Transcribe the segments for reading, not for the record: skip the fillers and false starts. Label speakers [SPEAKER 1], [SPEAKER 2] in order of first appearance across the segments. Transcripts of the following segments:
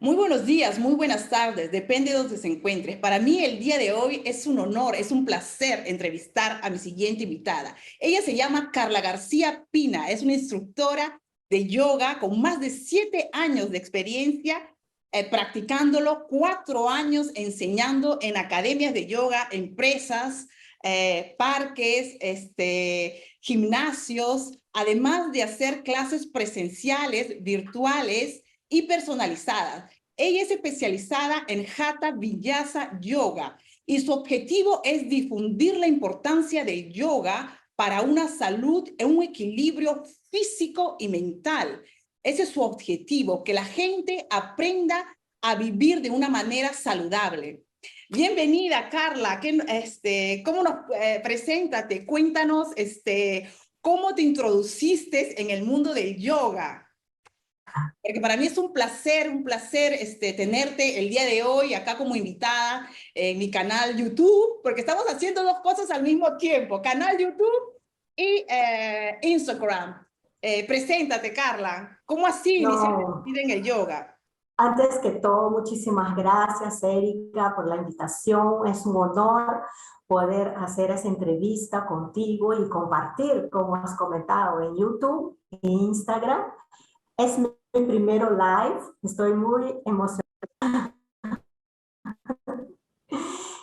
[SPEAKER 1] Muy buenos días, muy buenas tardes, depende de donde se encuentres. Para mí el día de hoy es un honor, es un placer entrevistar a mi siguiente invitada. Ella se llama Carla García Pina, es una instructora de yoga con más de 7 años de experiencia practicándolo, 4 años enseñando en academias de yoga, empresas, parques, gimnasios, además de hacer clases presenciales, virtuales y personalizadas. Ella es especializada en Hatha Vinyasa Yoga y su objetivo es difundir la importancia del yoga para una salud en un equilibrio físico y mental. Ese es su objetivo, que la gente aprenda a vivir de una manera saludable. Bienvenida, Carla. ¿Cómo nos preséntate? Cuéntanos cómo te introduciste en el mundo del yoga. Porque para mí es un placer tenerte el día de hoy acá como invitada en mi canal YouTube, porque estamos haciendo 2 cosas al mismo tiempo, canal YouTube y Instagram. Preséntate, Carla. ¿Cómo así iniciaste tu
[SPEAKER 2] No,
[SPEAKER 1] vida en el yoga?
[SPEAKER 2] antes que todo, muchísimas gracias, Erika, por la invitación. Es un honor poder hacer esa entrevista contigo y compartir, como has comentado, en YouTube e Instagram. Es mi primero live, estoy muy emocionada.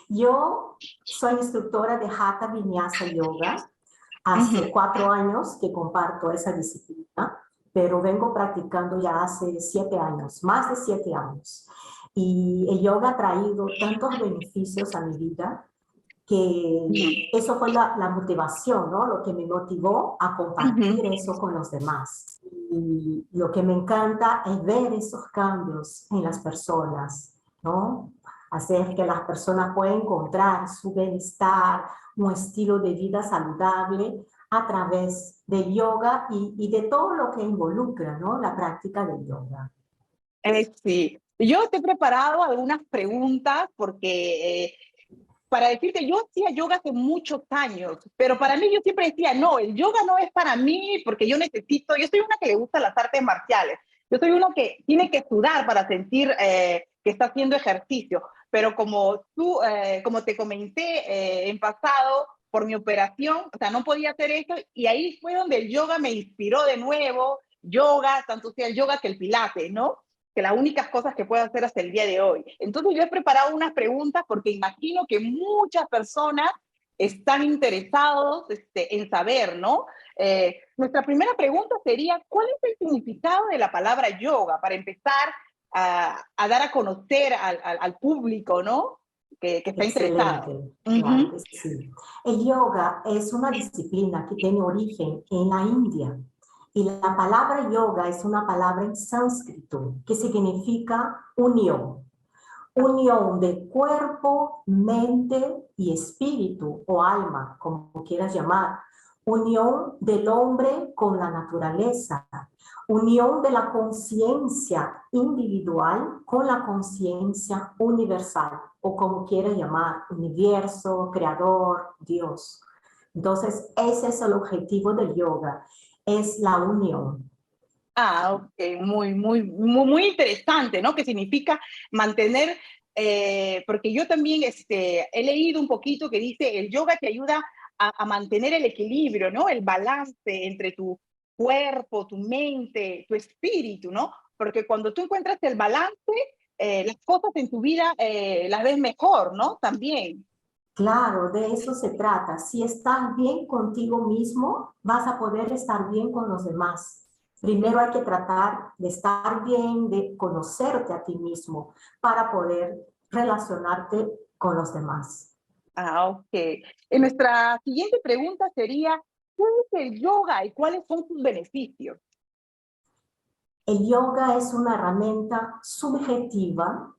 [SPEAKER 2] Yo soy instructora de Hatha Vinyasa Yoga. Hace
[SPEAKER 1] Ujú.
[SPEAKER 2] 4 años que comparto esa disciplina, pero vengo practicando ya hace 7 años, más de 7 años. Y el yoga ha traído tantos beneficios a mi vida que eso fue la motivación, ¿no? Lo que me motivó a compartir
[SPEAKER 1] Ujú.
[SPEAKER 2] eso con los demás. Y lo que me encanta es ver esos cambios en las personas, ¿no? Hacer que las personas puedan encontrar su bienestar, un estilo de vida saludable a través del yoga y de todo lo que involucra, ¿no? La práctica del yoga.
[SPEAKER 1] Sí, yo te he preparado algunas preguntas porque para decirte, yo hacía yoga hace muchos años, pero para mí yo siempre decía, no, el yoga no es para mí porque yo soy una que le gusta las artes marciales, yo soy uno que tiene que sudar para sentir que está haciendo ejercicio, pero como te comenté en pasado, por mi operación, o sea, no podía hacer eso y ahí fue donde el yoga me inspiró de nuevo, yoga, tanto sea el yoga que el pilates, ¿no? Que las únicas cosas que puedo hacer hasta el día de hoy. Entonces yo he preparado unas preguntas porque imagino que muchas personas están interesados en saber, ¿no? Nuestra primera pregunta sería, ¿cuál es el significado de la palabra yoga? Para empezar a dar a conocer al público, ¿no? Que está interesado.
[SPEAKER 2] Excelente, claro
[SPEAKER 1] Uh-huh.
[SPEAKER 2] que sí. El yoga es una disciplina que tiene origen en la India y la palabra yoga es una palabra en sánscrito que significa unión, unión de cuerpo, mente y espíritu o alma, como quieras llamar, unión del hombre con la naturaleza, unión de la conciencia individual con la conciencia universal, o como quieras llamar, universo, creador, Dios. Entonces, ese es el objetivo del yoga, es la unión.
[SPEAKER 1] Ah, ok, muy interesante, ¿no? Que significa mantener, porque yo también he leído un poquito que dice el yoga te ayuda a mantener el equilibrio, ¿no? El balance entre tu cuerpo, tu mente, tu espíritu, ¿no? Porque cuando tú encuentras el balance, las cosas en tu vida las ves mejor, ¿no? También.
[SPEAKER 2] Claro, de eso se trata. Si estás bien contigo mismo, vas a poder estar bien con los demás. Primero hay que tratar de estar bien, de conocerte a ti mismo para poder relacionarte con los demás.
[SPEAKER 1] Ah, ok. Nuestra siguiente pregunta sería, ¿qué es el yoga y cuáles son sus beneficios?
[SPEAKER 2] El yoga es una herramienta subjetiva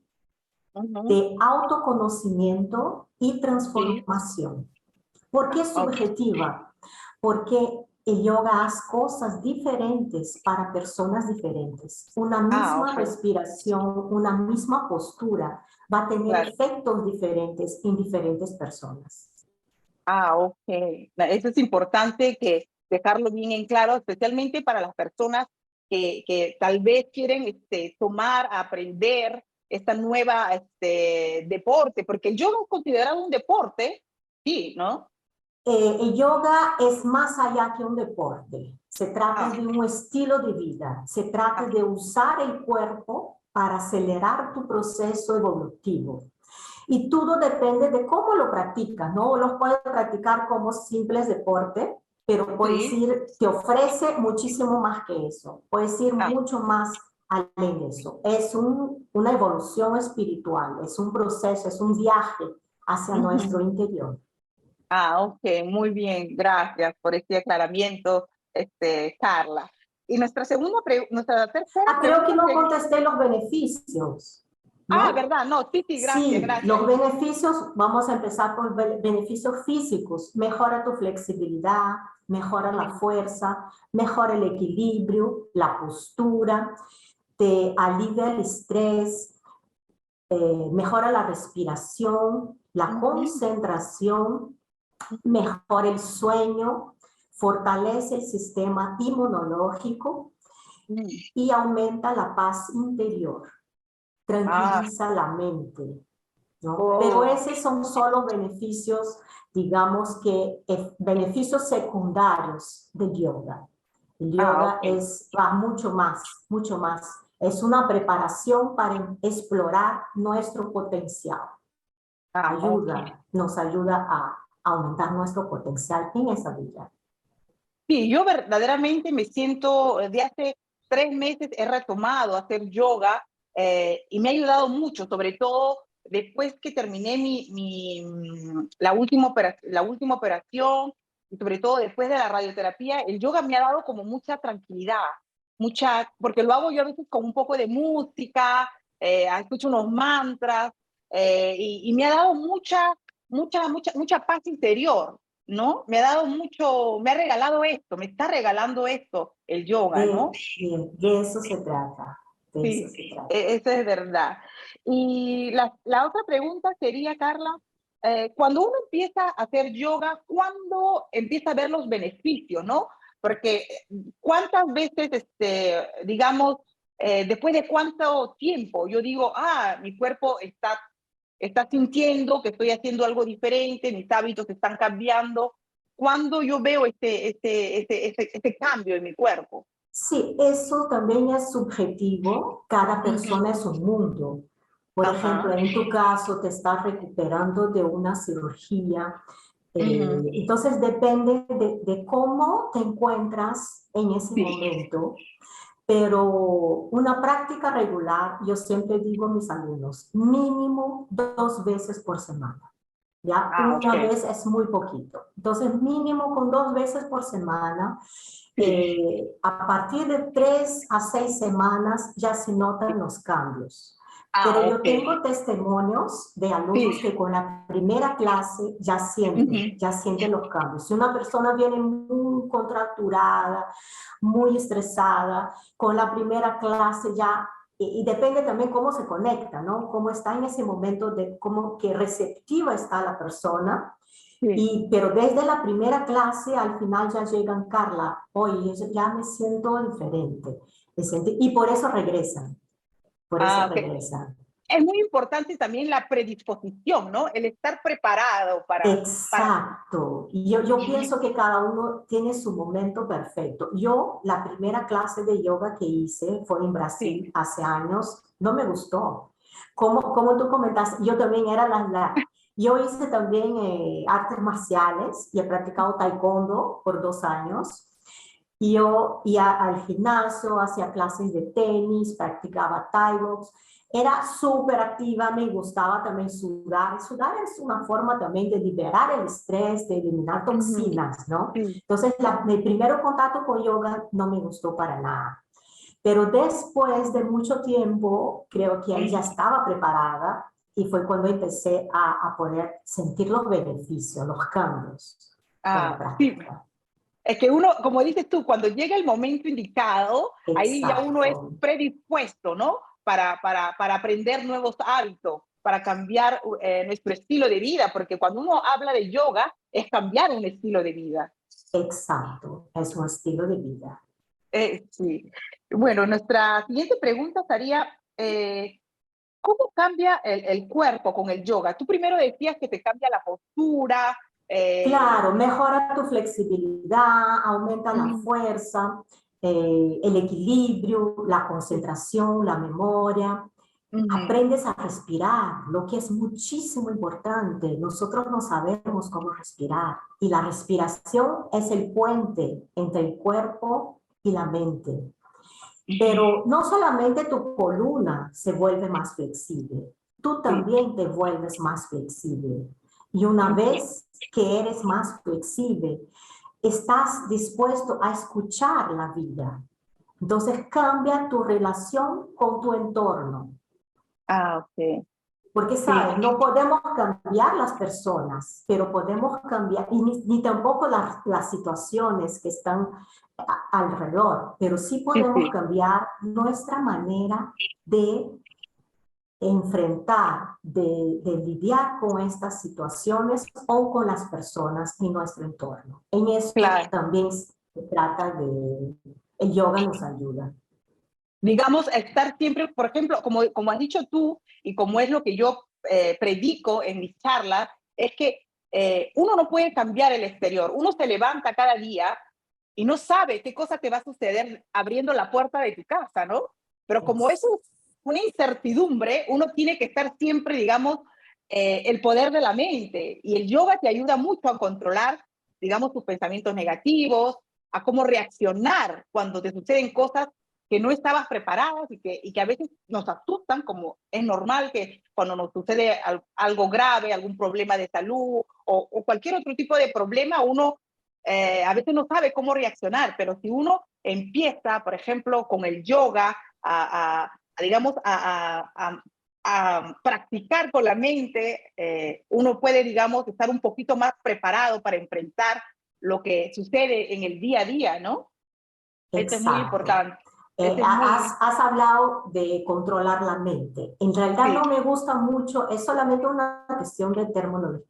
[SPEAKER 1] Ujú.
[SPEAKER 2] de autoconocimiento y
[SPEAKER 1] Sí,
[SPEAKER 2] transformación. ¿Por qué
[SPEAKER 1] ok.
[SPEAKER 2] subjetiva? Porque el yoga hace cosas diferentes para personas diferentes. Una
[SPEAKER 1] Ah,
[SPEAKER 2] misma
[SPEAKER 1] ok,
[SPEAKER 2] respiración, una misma postura va a tener
[SPEAKER 1] claro.
[SPEAKER 2] efectos diferentes en diferentes personas.
[SPEAKER 1] Ah, ok. Eso es importante que dejarlo bien en claro, especialmente para las personas que tal vez quieren tomar, aprender esta nueva deporte, porque el yoga es considerado un deporte, sí, ¿no?
[SPEAKER 2] El yoga es más allá que un deporte. Se trata
[SPEAKER 1] Ah,
[SPEAKER 2] de un estilo de vida. Se trata
[SPEAKER 1] ah,
[SPEAKER 2] de usar el cuerpo para acelerar tu proceso evolutivo. Y todo depende de cómo lo practicas, ¿no? Los puedes practicar como simples deporte, pero puedes
[SPEAKER 1] sí,
[SPEAKER 2] ir, te ofrece muchísimo más que eso. Puedes ir
[SPEAKER 1] ah,
[SPEAKER 2] mucho más allá de eso. Es una evolución espiritual, es un proceso, es un viaje hacia nuestro
[SPEAKER 1] ujú.
[SPEAKER 2] interior.
[SPEAKER 1] Ok, muy bien, gracias por este aclaramiento, Carla. Y nuestra tercera
[SPEAKER 2] Creo que
[SPEAKER 1] pregunta
[SPEAKER 2] no
[SPEAKER 1] sería,
[SPEAKER 2] contesté los beneficios, ¿no?
[SPEAKER 1] verdad, no, sí, sí, gracias,
[SPEAKER 2] Sí,
[SPEAKER 1] gracias.
[SPEAKER 2] los beneficios, vamos a empezar por beneficios físicos. Mejora tu flexibilidad, mejora la
[SPEAKER 1] Mm,
[SPEAKER 2] fuerza, mejora el equilibrio, la postura, te alivia el estrés, mejora la respiración, la
[SPEAKER 1] ujú,
[SPEAKER 2] concentración,
[SPEAKER 1] ujú,
[SPEAKER 2] mejora el sueño, fortalece el sistema inmunológico
[SPEAKER 1] mm.
[SPEAKER 2] y aumenta la paz interior,
[SPEAKER 1] Ah,
[SPEAKER 2] tranquiliza la mente, ¿no? Pero
[SPEAKER 1] oh,
[SPEAKER 2] esos son solo beneficios, digamos que beneficios secundarios del yoga. El yoga
[SPEAKER 1] ok.
[SPEAKER 2] va mucho más, mucho más. Es una preparación para explorar nuestro potencial.
[SPEAKER 1] Ok.
[SPEAKER 2] Nos ayuda a aumentar nuestro potencial en esa vida.
[SPEAKER 1] Sí, yo verdaderamente me siento, de hace 3 meses he retomado a hacer yoga y me ha ayudado mucho, sobre todo después que terminé la última operación y sobre todo después de la radioterapia, el yoga me ha dado como mucha tranquilidad, porque lo hago yo a veces con un poco de música, escucho unos mantras y me ha dado mucha paz interior. ¿No? Me ha dado mucho, me ha regalado esto, me está regalando esto, el yoga, ¿no?
[SPEAKER 2] De eso se trata. De eso
[SPEAKER 1] Sí,
[SPEAKER 2] se trata.
[SPEAKER 1] eso es verdad. Y la otra pregunta sería, Carla, cuando uno empieza a hacer yoga, ¿cuándo empieza a ver los beneficios, no? Porque cuántas veces, digamos, después de cuánto tiempo yo digo, mi cuerpo está sintiendo que estoy haciendo algo diferente, mis hábitos están cambiando. ¿Cuándo yo veo este cambio en mi cuerpo?
[SPEAKER 2] Sí, eso también es subjetivo. Cada
[SPEAKER 1] Ujú.
[SPEAKER 2] persona es un mundo. Por ejemplo,
[SPEAKER 1] Ajá.
[SPEAKER 2] en tu caso te estás recuperando de una cirugía.
[SPEAKER 1] Ujú.
[SPEAKER 2] Entonces depende de cómo te encuentras en ese
[SPEAKER 1] Sí.
[SPEAKER 2] momento. Pero una práctica regular, yo siempre digo a mis alumnos, mínimo 2 veces por semana. Ya una
[SPEAKER 1] Ok.
[SPEAKER 2] vez es muy poquito. Entonces, mínimo con 2 veces por semana.
[SPEAKER 1] Sí.
[SPEAKER 2] A partir de 3 a 6 semanas ya se notan los cambios. Pero yo
[SPEAKER 1] Ok.
[SPEAKER 2] tengo testimonios de alumnos
[SPEAKER 1] Sí.
[SPEAKER 2] que con la primera clase
[SPEAKER 1] Ujú.
[SPEAKER 2] ya sienten los cambios. Si una persona viene muy contracturada, muy estresada, con la primera clase ya y depende también cómo se conecta, ¿no? Cómo está en ese momento de cómo que receptiva está la persona.
[SPEAKER 1] Sí.
[SPEAKER 2] Pero desde la primera clase al final ya llegan, Carla, oye, ya me siento diferente. Y por eso
[SPEAKER 1] Ok.
[SPEAKER 2] regresan.
[SPEAKER 1] Es muy importante también la predisposición, ¿no? El estar preparado para.
[SPEAKER 2] Exacto. Y yo pienso que cada uno tiene su momento perfecto. Yo, la primera clase de yoga que hice fue en Brasil
[SPEAKER 1] Sí.
[SPEAKER 2] hace años, no me gustó. Como tú comentaste, yo también era yo hice también artes marciales y he practicado taekwondo por 2 años. Y yo iba al gimnasio, hacía clases de tenis, practicaba Thai box. Era súper activa, me gustaba también sudar. Sudar es una forma también de liberar el estrés, de eliminar
[SPEAKER 1] Ujú.
[SPEAKER 2] toxinas, ¿no?
[SPEAKER 1] Sí.
[SPEAKER 2] Entonces, mi primer contacto con yoga no me gustó para nada. Pero después de mucho tiempo, creo que ahí ya
[SPEAKER 1] Ujú.
[SPEAKER 2] estaba preparada y fue cuando empecé a poder sentir los beneficios, los cambios con la
[SPEAKER 1] Sí.
[SPEAKER 2] práctica.
[SPEAKER 1] Es que uno, como dices tú, cuando llega el momento indicado, ahí ya uno es
[SPEAKER 2] Exacto.
[SPEAKER 1] predispuesto, ¿no? Para aprender nuevos hábitos, para cambiar nuestro estilo de vida, porque cuando uno habla de yoga, es cambiar un estilo de vida.
[SPEAKER 2] Exacto, es un estilo de vida.
[SPEAKER 1] Sí. Bueno, nuestra siguiente pregunta sería, ¿cómo cambia el cuerpo con el yoga? Tú primero decías que te cambia la postura.
[SPEAKER 2] Claro, mejora tu flexibilidad, aumenta la
[SPEAKER 1] Mm,
[SPEAKER 2] fuerza, el equilibrio, la concentración, la memoria.
[SPEAKER 1] ujú,
[SPEAKER 2] Aprendes a respirar, lo que es muchísimo importante. Nosotros no sabemos cómo respirar y la respiración es el puente entre el cuerpo y la mente.
[SPEAKER 1] ujú,
[SPEAKER 2] Pero no solamente tu columna se vuelve más flexible, tú
[SPEAKER 1] sí,
[SPEAKER 2] también te vuelves más flexible. Y una
[SPEAKER 1] ujú,
[SPEAKER 2] vez que eres más flexible, estás dispuesto a escuchar la vida. Entonces cambia tu relación con tu entorno.
[SPEAKER 1] ah, ok,
[SPEAKER 2] Porque,
[SPEAKER 1] sí,
[SPEAKER 2] ¿sabes? No podemos cambiar las personas, pero podemos cambiar, y ni tampoco las situaciones que están alrededor, pero sí
[SPEAKER 1] sí,
[SPEAKER 2] podemos
[SPEAKER 1] sí.
[SPEAKER 2] cambiar nuestra manera de enfrentar, de lidiar con estas situaciones o con las personas en nuestro entorno. En eso
[SPEAKER 1] Claro.
[SPEAKER 2] también se trata de, el yoga nos ayuda.
[SPEAKER 1] Digamos, estar siempre, por ejemplo, como has dicho tú, y como es lo que yo predico en mis charlas, es que uno no puede cambiar el exterior. Uno se levanta cada día y no sabe qué cosa te va a suceder abriendo la puerta de tu casa, ¿no? Pero como
[SPEAKER 2] Es,
[SPEAKER 1] eso es una incertidumbre, uno tiene que estar siempre, digamos, el poder de la mente. Y el yoga te ayuda mucho a controlar, digamos, tus pensamientos negativos, a cómo reaccionar cuando te suceden cosas que no estabas preparadas y que a veces nos asustan, como es normal que cuando nos sucede algo grave, algún problema de salud o cualquier otro tipo de problema, uno a veces no sabe cómo reaccionar, pero si uno empieza, por ejemplo, con el yoga, digamos, a practicar con la mente, uno puede, digamos, estar un poquito más preparado para enfrentar lo que sucede en el día a día, ¿no? Esto es muy
[SPEAKER 2] exacto.
[SPEAKER 1] importante. Este es muy,
[SPEAKER 2] Has hablado de controlar la mente. En realidad
[SPEAKER 1] sí.
[SPEAKER 2] no me gusta mucho, es solamente una cuestión de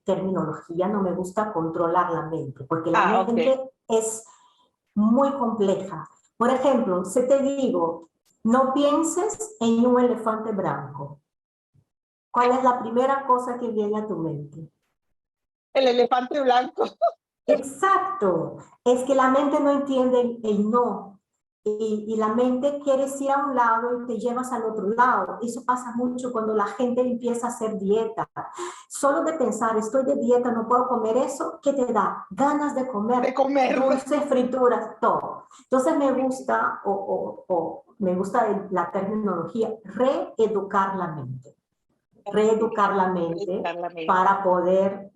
[SPEAKER 2] terminología, no me gusta controlar la mente, porque la
[SPEAKER 1] Ah, ok.
[SPEAKER 2] mente es muy compleja. Por ejemplo, si te digo, no pienses en un elefante blanco, ¿cuál es la primera cosa que viene a tu mente?
[SPEAKER 1] El elefante blanco.
[SPEAKER 2] Exacto, es que la mente no entiende el no y la mente quiere ir a un lado y te llevas al otro lado. Eso pasa mucho cuando la gente empieza a hacer dieta. Solo de pensar, estoy de dieta, no puedo comer eso, ¿qué te da? Ganas de
[SPEAKER 1] De
[SPEAKER 2] comer
[SPEAKER 1] comer.
[SPEAKER 2] dulces, frituras, todo. Entonces me gusta, me gusta la terminología, reeducar la mente. Reeducar la mente
[SPEAKER 1] Educar la mente.
[SPEAKER 2] para poder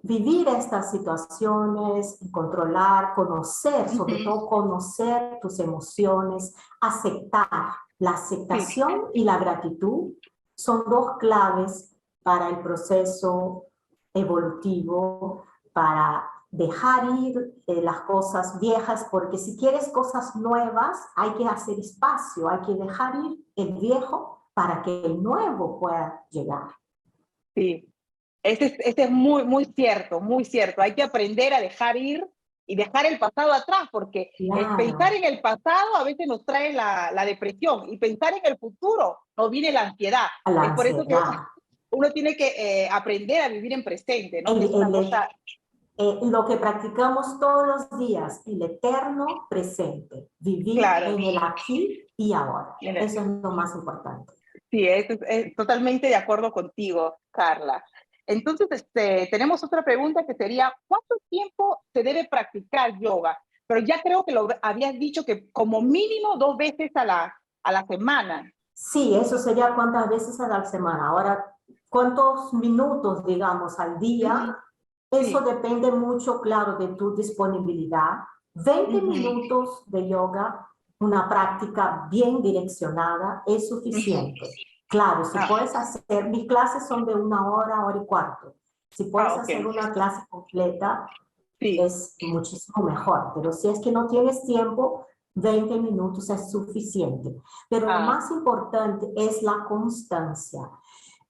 [SPEAKER 2] vivir estas situaciones, controlar, conocer, sobre
[SPEAKER 1] Ujú,
[SPEAKER 2] todo conocer tus emociones, aceptar. La
[SPEAKER 1] sí,
[SPEAKER 2] aceptación y la gratitud son dos claves para el proceso evolutivo, para dejar ir las cosas viejas, porque si quieres cosas nuevas, hay que hacer espacio, hay que dejar ir el viejo para que el nuevo pueda llegar.
[SPEAKER 1] sí. Ese es muy, muy cierto, muy cierto. Hay que aprender a dejar ir y dejar el pasado atrás, porque pensar
[SPEAKER 2] Claro,
[SPEAKER 1] en el pasado a veces nos trae la depresión y pensar en el futuro nos viene la ansiedad.
[SPEAKER 2] la
[SPEAKER 1] Es por eso que
[SPEAKER 2] ansiedad.
[SPEAKER 1] uno tiene que aprender a vivir en presente, ¿no? Que
[SPEAKER 2] El,
[SPEAKER 1] es una
[SPEAKER 2] el,
[SPEAKER 1] cosa,
[SPEAKER 2] lo que practicamos todos los días, el eterno presente, vivir
[SPEAKER 1] claro.
[SPEAKER 2] en el aquí y ahora. Eso es lo más importante.
[SPEAKER 1] Sí, es totalmente de acuerdo contigo, Carla. Entonces, tenemos otra pregunta que sería, ¿cuánto tiempo se debe practicar yoga? Pero ya creo que lo habías dicho que como mínimo 2 veces a la semana.
[SPEAKER 2] Sí, eso sería cuántas veces a la semana. Ahora, cuántos minutos, digamos, al día,
[SPEAKER 1] Ujú,
[SPEAKER 2] eso
[SPEAKER 1] sí.
[SPEAKER 2] depende mucho, claro, de tu disponibilidad. 20
[SPEAKER 1] Ujú,
[SPEAKER 2] minutos de yoga, una práctica bien direccionada, es
[SPEAKER 1] ujú.
[SPEAKER 2] suficiente. Claro, si
[SPEAKER 1] Ah,
[SPEAKER 2] puedes hacer, mis clases son de 1 hora, hora y cuarto. Si puedes
[SPEAKER 1] ok.
[SPEAKER 2] hacer una clase completa,
[SPEAKER 1] Sí.
[SPEAKER 2] es muchísimo mejor. Pero si es que no tienes tiempo, 20 minutos es suficiente. Pero lo
[SPEAKER 1] Ah,
[SPEAKER 2] más importante es la constancia.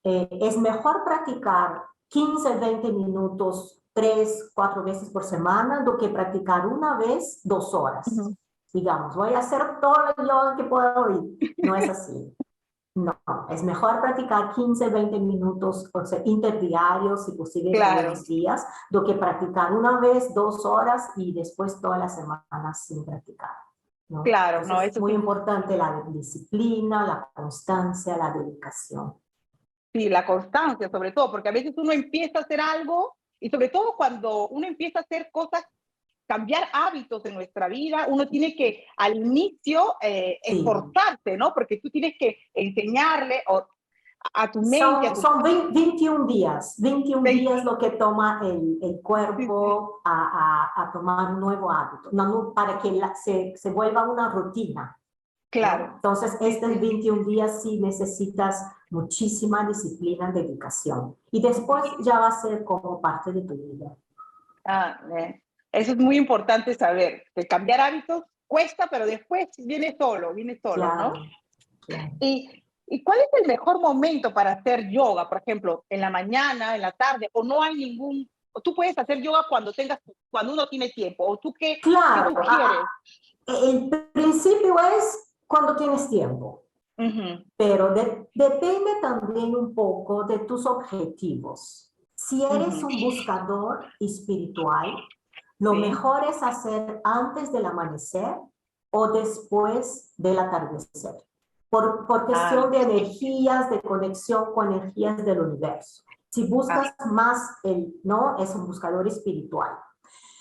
[SPEAKER 2] Es mejor practicar 15, 20 minutos 3, 4 veces por semana, do que practicar una vez 2 horas.
[SPEAKER 1] Ujú.
[SPEAKER 2] Digamos, voy a hacer todo el yoga que pueda hoy. No es así. No, es mejor practicar 15, 20 minutos, o sea, interdiarios, si posible todos
[SPEAKER 1] Claro,
[SPEAKER 2] los días, do que practicar una vez, 2 horas y después toda la semana sin practicar, ¿no?
[SPEAKER 1] claro, no,
[SPEAKER 2] Entonces,
[SPEAKER 1] eso
[SPEAKER 2] muy
[SPEAKER 1] sí,
[SPEAKER 2] importante la disciplina, la constancia, la dedicación.
[SPEAKER 1] sí, la constancia sobre todo, porque a veces uno empieza a hacer algo y sobre todo cuando uno empieza a hacer cosas, cambiar hábitos en nuestra vida, uno tiene que al inicio
[SPEAKER 2] Sí.
[SPEAKER 1] esforzarse, ¿no? Porque tú tienes que enseñarle a tu mente, a tu
[SPEAKER 2] Son 21 días, 21
[SPEAKER 1] mente,
[SPEAKER 2] días lo que toma el
[SPEAKER 1] sí, sí,
[SPEAKER 2] cuerpo a tomar un nuevo hábito, para que se vuelva una rutina, ¿no?
[SPEAKER 1] claro,
[SPEAKER 2] Entonces,
[SPEAKER 1] sí,
[SPEAKER 2] estos
[SPEAKER 1] sí, sí.
[SPEAKER 2] 21 días sí necesitas muchísima disciplina, dedicación. Y después
[SPEAKER 1] Ujú.
[SPEAKER 2] ya va a ser como parte de tu vida.
[SPEAKER 1] Ah, eso es muy importante saber, que cambiar hábitos cuesta, pero después viene solo, ¿no?
[SPEAKER 2] Claro, claro.
[SPEAKER 1] ¿Y cuál es el mejor momento para hacer yoga? Por ejemplo, en la mañana, en la tarde, o no hay ningún, o tú puedes hacer yoga cuando uno tiene tiempo, o tú qué
[SPEAKER 2] Claro,
[SPEAKER 1] sugieres?
[SPEAKER 2] el principio es cuando tienes tiempo.
[SPEAKER 1] Ujú,
[SPEAKER 2] Pero depende también un poco de tus objetivos. Si eres
[SPEAKER 1] ujú,
[SPEAKER 2] un buscador espiritual, lo
[SPEAKER 1] sí.
[SPEAKER 2] mejor es hacer antes del amanecer o después del atardecer, por
[SPEAKER 1] Ah,
[SPEAKER 2] cuestión de energías, de conexión con energías del universo. Si
[SPEAKER 1] ah,
[SPEAKER 2] buscas más, ¿no? Es un buscador espiritual.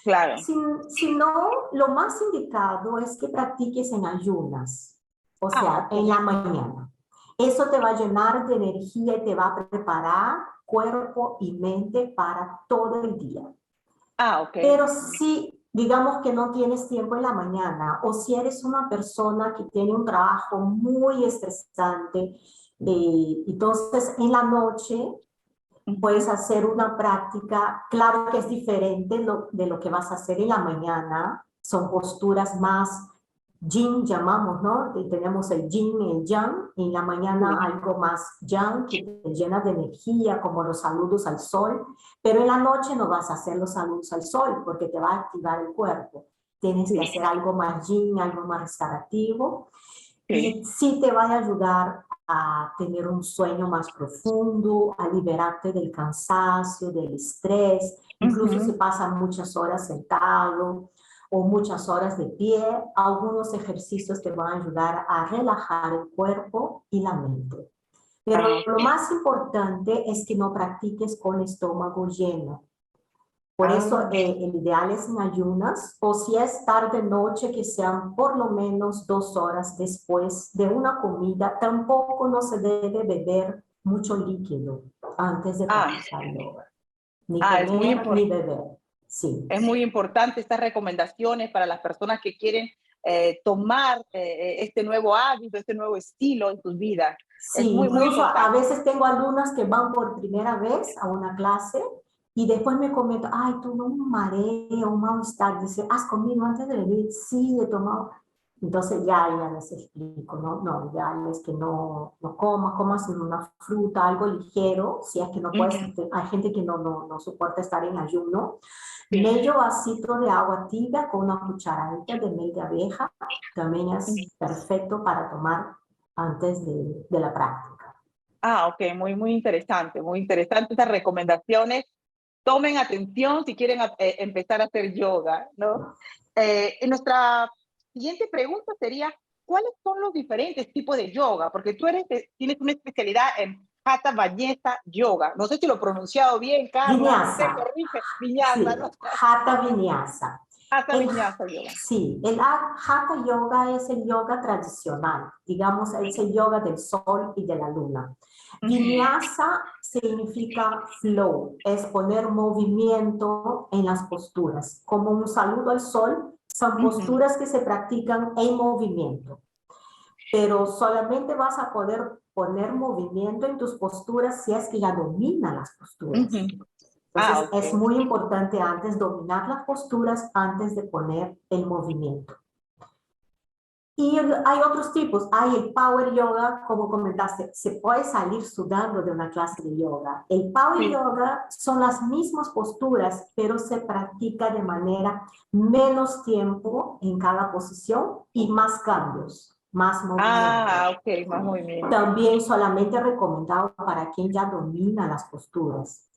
[SPEAKER 1] claro.
[SPEAKER 2] Si no, lo más indicado es que practiques en ayunas, o
[SPEAKER 1] Ah,
[SPEAKER 2] sea,
[SPEAKER 1] ok.
[SPEAKER 2] en la mañana. Eso te va a llenar de energía y te va a preparar cuerpo y mente para todo el día.
[SPEAKER 1] Ah, ok.
[SPEAKER 2] Pero si digamos que no tienes tiempo en la mañana o si eres una persona que tiene un trabajo muy estresante, entonces en la noche puedes
[SPEAKER 1] Ujú,
[SPEAKER 2] hacer una práctica, claro que es diferente de lo que vas a hacer en la mañana, son posturas más yin, llamamos, ¿no? Tenemos el yin y el yang, en la mañana
[SPEAKER 1] sí,
[SPEAKER 2] algo más yang, que te llena de energía, como los saludos al sol, pero en la noche no vas a hacer los saludos al sol, porque te va a activar el cuerpo. Tienes que
[SPEAKER 1] sí,
[SPEAKER 2] hacer algo más yin, algo más restaurativo,
[SPEAKER 1] sí.
[SPEAKER 2] y sí te va a ayudar a tener un sueño más profundo, a liberarte del cansancio, del estrés, incluso si
[SPEAKER 1] Ujú.
[SPEAKER 2] pasan muchas horas sentado o muchas horas de pie, algunos ejercicios te van a ayudar a relajar el cuerpo y la mente.
[SPEAKER 1] Ah,
[SPEAKER 2] Pero lo
[SPEAKER 1] ok.
[SPEAKER 2] más importante es que no practiques con estómago lleno. Por eso
[SPEAKER 1] Ah,
[SPEAKER 2] el ideal es en ayunas o si es tarde noche que sean por lo menos 2 horas después de una comida. Tampoco no se debe beber mucho líquido antes de
[SPEAKER 1] ah,
[SPEAKER 2] practicar yoga. Ni
[SPEAKER 1] es muy
[SPEAKER 2] comer ni
[SPEAKER 1] importante.
[SPEAKER 2] beber. Sí,
[SPEAKER 1] Es muy importante estas recomendaciones para las personas que quieren tomar este nuevo hábito, este nuevo estilo en sus vidas. Es
[SPEAKER 2] sí.
[SPEAKER 1] muy, muy
[SPEAKER 2] Incluso a
[SPEAKER 1] importante.
[SPEAKER 2] veces tengo alumnas que van por primera vez a una clase y después me comentan, ay, tuve un mareo, un malestar. Dice, ¿has comido antes de venir? Sí, he tomado. Entonces ya les explico, ¿no? No, ideal es que no comas una fruta, algo ligero, si es que no puedes,
[SPEAKER 1] Ujú,
[SPEAKER 2] hay gente que no soporta estar en ayuno.
[SPEAKER 1] sí.
[SPEAKER 2] Medio vasito de agua tibia con una cucharadita de miel de abeja también
[SPEAKER 1] Ujú.
[SPEAKER 2] es perfecto para tomar antes de la práctica.
[SPEAKER 1] Ah, ok, muy, muy interesante estas recomendaciones. Tomen atención si quieren empezar a hacer yoga, ¿no? Y nuestra siguiente pregunta sería, ¿cuáles son los diferentes tipos de yoga? Porque tienes una especialidad en Hatha Vinyasa Yoga. No sé si lo he pronunciado bien, Carla, si usted
[SPEAKER 2] Vinyasa,
[SPEAKER 1] corrige, Vinyasa,
[SPEAKER 2] sí,
[SPEAKER 1] ¿no?
[SPEAKER 2] Hatha Vinyasa.
[SPEAKER 1] Hatha
[SPEAKER 2] El,
[SPEAKER 1] Vinyasa Yoga.
[SPEAKER 2] sí, el Hatha Yoga es el yoga tradicional, digamos, es el yoga del sol y de la luna.
[SPEAKER 1] Ujú,
[SPEAKER 2] Vinyasa significa flow, es poner movimiento en las posturas, como un saludo al sol, son
[SPEAKER 1] ujú,
[SPEAKER 2] posturas que se practican en movimiento, pero solamente vas a poder poner movimiento en tus posturas si es que ya dominas las posturas.
[SPEAKER 1] ujú. Ah,
[SPEAKER 2] Entonces,
[SPEAKER 1] ok.
[SPEAKER 2] es muy importante antes dominar las posturas antes de poner el movimiento. Y hay otros tipos, hay el power yoga, como comentaste, se puede salir sudando de una clase de yoga. El power
[SPEAKER 1] Sí.
[SPEAKER 2] yoga son las mismas posturas, pero se practica de manera menos tiempo en cada posición y más cambios, más
[SPEAKER 1] Ah,
[SPEAKER 2] movimientos.
[SPEAKER 1] ok, más movimiento.
[SPEAKER 2] También solamente recomendado para quien ya domina las posturas.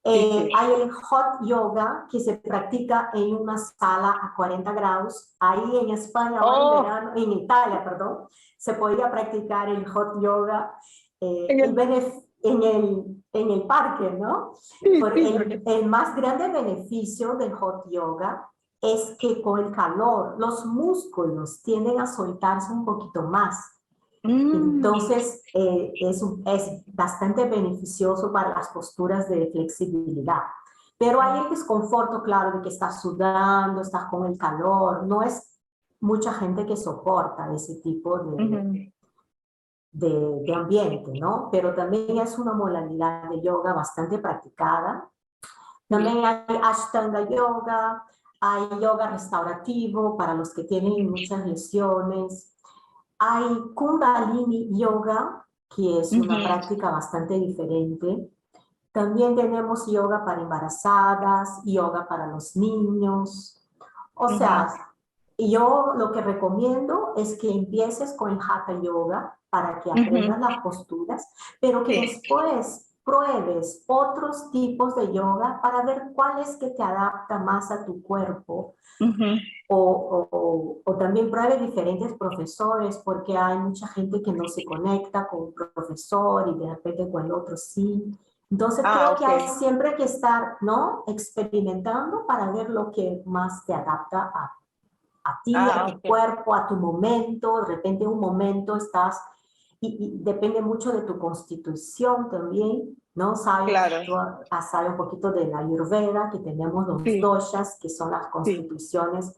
[SPEAKER 1] Sí, sí.
[SPEAKER 2] Hay el hot yoga que se practica en una sala a 40 grados. Ahí en España, ahora en
[SPEAKER 1] Oh,
[SPEAKER 2] verano, en Italia, perdón, se podría practicar el hot yoga
[SPEAKER 1] en el,
[SPEAKER 2] en el parque, ¿no?
[SPEAKER 1] sí,
[SPEAKER 2] Por
[SPEAKER 1] sí, porque...
[SPEAKER 2] el más grande beneficio del hot yoga es que con el calor los músculos tienden a soltarse un poquito más.
[SPEAKER 1] Mm,
[SPEAKER 2] Entonces, es bastante beneficioso para las posturas de flexibilidad. Pero hay el desconforto, claro, de que estás sudando, estás con el calor. No es mucha gente que soporta ese tipo
[SPEAKER 1] ujú,
[SPEAKER 2] de ambiente, ¿no? Pero también es una modalidad de yoga bastante practicada.
[SPEAKER 1] sí,
[SPEAKER 2] También hay Ashtanga Yoga, hay yoga restaurativo para los que tienen
[SPEAKER 1] ujú,
[SPEAKER 2] muchas lesiones. Hay Kundalini Yoga, que es una
[SPEAKER 1] ujú,
[SPEAKER 2] práctica bastante diferente. También tenemos yoga para embarazadas, yoga para los niños. O
[SPEAKER 1] ujú,
[SPEAKER 2] sea, yo lo que recomiendo es que empieces con el Hatha Yoga para que aprendas
[SPEAKER 1] ujú,
[SPEAKER 2] las posturas, pero que
[SPEAKER 1] sí,
[SPEAKER 2] después pruebes otros tipos de yoga para ver cuál es que te adapta más a tu cuerpo
[SPEAKER 1] ujú.
[SPEAKER 2] o también pruebe diferentes profesores, porque hay mucha gente que no se conecta con un profesor y de repente con el otro sí. Entonces
[SPEAKER 1] Ah,
[SPEAKER 2] creo que hay
[SPEAKER 1] ok.
[SPEAKER 2] siempre que estar, ¿no? Experimentando para ver lo que más te adapta a ti, a
[SPEAKER 1] Ah,
[SPEAKER 2] tu
[SPEAKER 1] ok.
[SPEAKER 2] cuerpo, a tu momento. De repente un momento estás, y depende mucho de tu constitución también, ¿no? Sabes,
[SPEAKER 1] Claro.
[SPEAKER 2] tú sabes un poquito de la Ayurveda, que tenemos los
[SPEAKER 1] Sí,
[SPEAKER 2] doshas, que son las
[SPEAKER 1] sí.
[SPEAKER 2] constituciones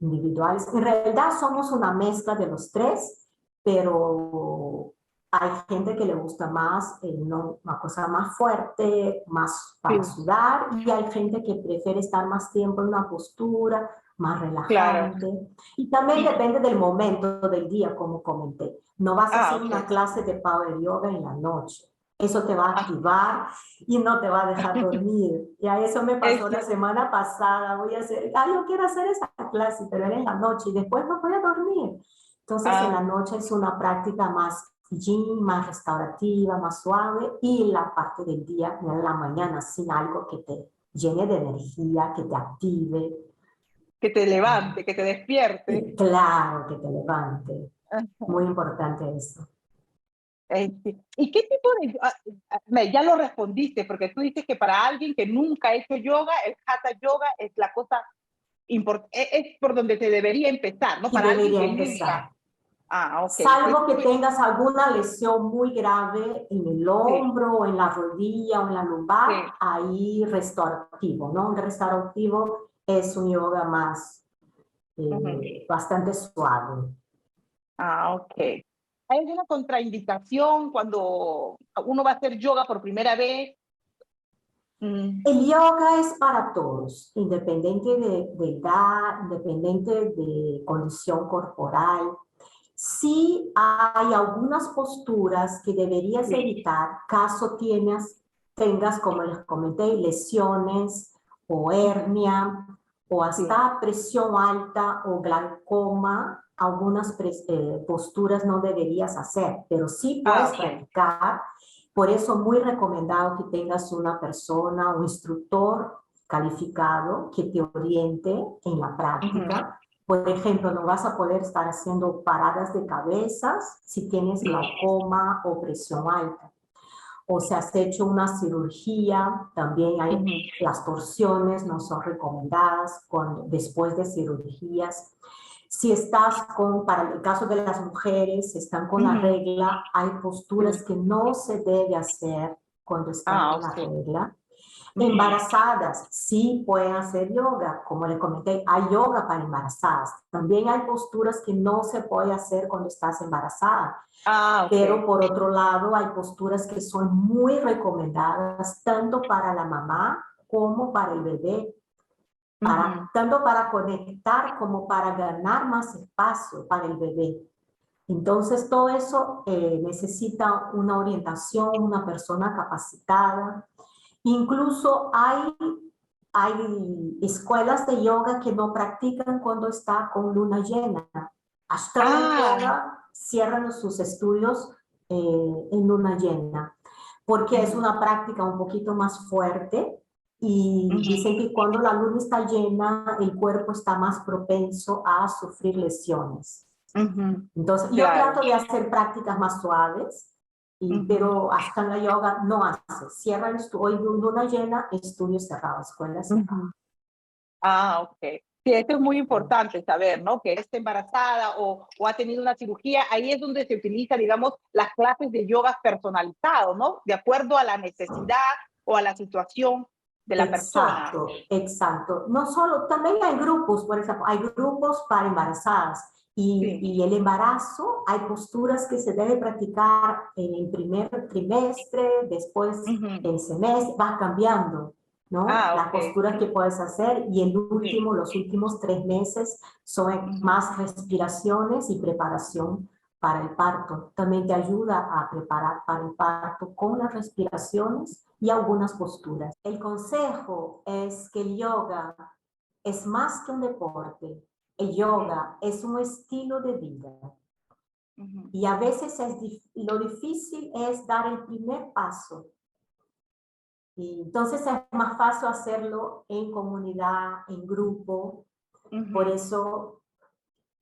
[SPEAKER 2] individuales. En realidad somos una mezcla de los tres, pero hay gente que le gusta más no, una cosa más fuerte, más para
[SPEAKER 1] Sí,
[SPEAKER 2] sudar, y hay gente que prefiere estar más tiempo en una postura más
[SPEAKER 1] claro.
[SPEAKER 2] relajante. Y también
[SPEAKER 1] Y,
[SPEAKER 2] depende del momento del día, como comenté. No vas a
[SPEAKER 1] ah,
[SPEAKER 2] hacer
[SPEAKER 1] ok.
[SPEAKER 2] una clase de power yoga en la noche. Eso te va a
[SPEAKER 1] Ah,
[SPEAKER 2] activar y no te va a dejar dormir. Y a eso me pasó la
[SPEAKER 1] este,
[SPEAKER 2] semana pasada. Voy a hacer, yo quiero hacer esa clase, pero era en la noche y después no voy a dormir. Entonces en
[SPEAKER 1] ah,
[SPEAKER 2] la noche es una práctica más yin, más restaurativa, más suave, y la parte del día, en la mañana, sin algo que te llene de energía, que te active.
[SPEAKER 1] que te levante, que te despierte.
[SPEAKER 2] Y claro, que te levante.
[SPEAKER 1] Ajá.
[SPEAKER 2] Muy importante eso.
[SPEAKER 1] ¿Y qué tipo de... ya lo respondiste, porque tú dices que para alguien que nunca ha hecho yoga, el hatha yoga es la cosa es por donde te debería empezar, ¿no?
[SPEAKER 2] Y
[SPEAKER 1] Para alguien
[SPEAKER 2] debería
[SPEAKER 1] que nunca...
[SPEAKER 2] empezar.
[SPEAKER 1] Ah, ok. ¿Qué
[SPEAKER 2] Salvo que
[SPEAKER 1] tipo de...
[SPEAKER 2] tengas alguna lesión muy grave en el
[SPEAKER 1] Sí,
[SPEAKER 2] hombro, o en la rodilla, o en la lumbar,
[SPEAKER 1] sí.
[SPEAKER 2] ahí restaurativo, ¿no? Un restaurativo es un yoga más,
[SPEAKER 1] Ujú.
[SPEAKER 2] bastante suave.
[SPEAKER 1] Ah, ok. ¿Hay alguna contraindicación cuando uno va a hacer yoga por primera vez? Mm,
[SPEAKER 2] El yoga es para todos, independiente de edad, independiente de condición corporal. Sí hay algunas posturas que deberías
[SPEAKER 1] sí,
[SPEAKER 2] evitar caso tengas, como les comenté, lesiones o
[SPEAKER 1] ujú,
[SPEAKER 2] hernia o
[SPEAKER 1] sí.
[SPEAKER 2] hasta presión alta o glaucoma. Algunas posturas no deberías hacer, pero sí
[SPEAKER 1] Ah,
[SPEAKER 2] puedes
[SPEAKER 1] ok.
[SPEAKER 2] practicar. Por eso muy recomendado que tengas una persona, un instructor calificado que te oriente en la
[SPEAKER 1] Ujú,
[SPEAKER 2] práctica. Por ejemplo, no vas a poder estar haciendo paradas de cabezas si tienes
[SPEAKER 1] sí.
[SPEAKER 2] glaucoma o presión alta. O si has hecho una cirugía, también
[SPEAKER 1] Ujú,
[SPEAKER 2] las torsiones no son recomendadas después de cirugías. Si estás para el caso de las mujeres, si están con la
[SPEAKER 1] ujú,
[SPEAKER 2] regla, hay posturas
[SPEAKER 1] sí.
[SPEAKER 2] que no se debe hacer cuando están
[SPEAKER 1] Ah,
[SPEAKER 2] con la
[SPEAKER 1] ok.
[SPEAKER 2] regla.
[SPEAKER 1] Ujú.
[SPEAKER 2] Embarazadas sí pueden hacer yoga, como les comenté, hay yoga para embarazadas. También hay posturas que no se puede hacer cuando estás embarazada,
[SPEAKER 1] Ah,
[SPEAKER 2] pero
[SPEAKER 1] ok.
[SPEAKER 2] por otro lado hay posturas que son muy recomendadas tanto para la mamá como para el bebé. tanto para conectar como para ganar más espacio para el bebé. Entonces, todo eso necesita una orientación, una persona capacitada. Incluso hay escuelas de yoga que no practican cuando está con luna llena. Ashtanga Yoga cierran sus estudios en luna llena, porque es una práctica un poquito más fuerte y dicen que cuando la luna está llena, el cuerpo está más propenso a sufrir lesiones. Entonces, yo trato de hacer prácticas más suaves, pero Ashtanga Yoga no hace. Cierra hoy luna llena, estudio cerrado, escuela cerrada.
[SPEAKER 1] Ok. Sí, esto es muy importante saber, ¿no? Que esté embarazada o ha tenido una cirugía, ahí es donde se utiliza, digamos, las clases de yoga personalizado, ¿no? De acuerdo a la necesidad o a la situación de la persona.
[SPEAKER 2] Exacto. No solo, también hay grupos, por ejemplo, hay grupos para embarazadas. Y el embarazo, hay posturas que se debe practicar en el primer trimestre, después el semestre, va cambiando, ¿no? Las posturas que puedes hacer y los últimos 3 meses son más respiraciones y preparación para el parto. También te ayuda a preparar para el parto con las respiraciones y algunas posturas. El consejo es que el yoga es más que un deporte. El yoga es un estilo de vida. Y a veces lo difícil es dar el primer paso. Y entonces es más fácil hacerlo en comunidad, en grupo. Por eso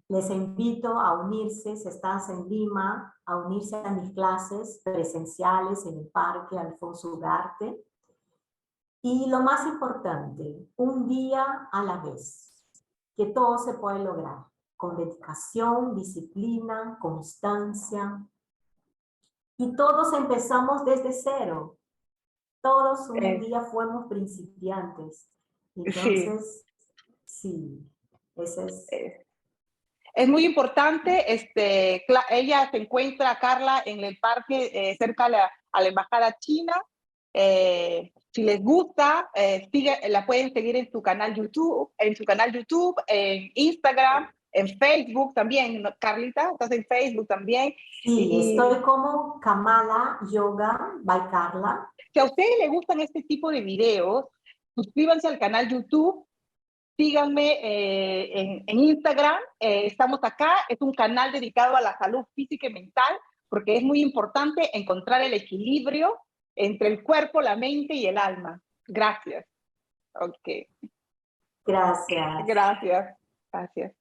[SPEAKER 2] les invito a unirse, si estás en Lima, a unirse a mis clases presenciales en el Parque Alfonso Ugarte. Y lo más importante, un día a la vez, que todo se puede lograr, con dedicación, disciplina, constancia. Y todos empezamos desde cero. Todos un día fuimos principiantes. Entonces, sí, ese es...
[SPEAKER 1] Es muy importante, ella se encuentra, Carla, en el parque cerca a la embajada china. Si les gusta, la pueden seguir en su canal YouTube, en Instagram, en Facebook también. Carlita, ¿estás en Facebook también?
[SPEAKER 2] Sí, estoy como Kamala Yoga by Carla.
[SPEAKER 1] Si a ustedes les gustan este tipo de videos, suscríbanse al canal YouTube. Síganme en Instagram, estamos acá, es un canal dedicado a la salud física y mental, porque es muy importante encontrar el equilibrio entre el cuerpo, la mente y el alma. Gracias. Ok.
[SPEAKER 2] Gracias.
[SPEAKER 1] Gracias. Gracias.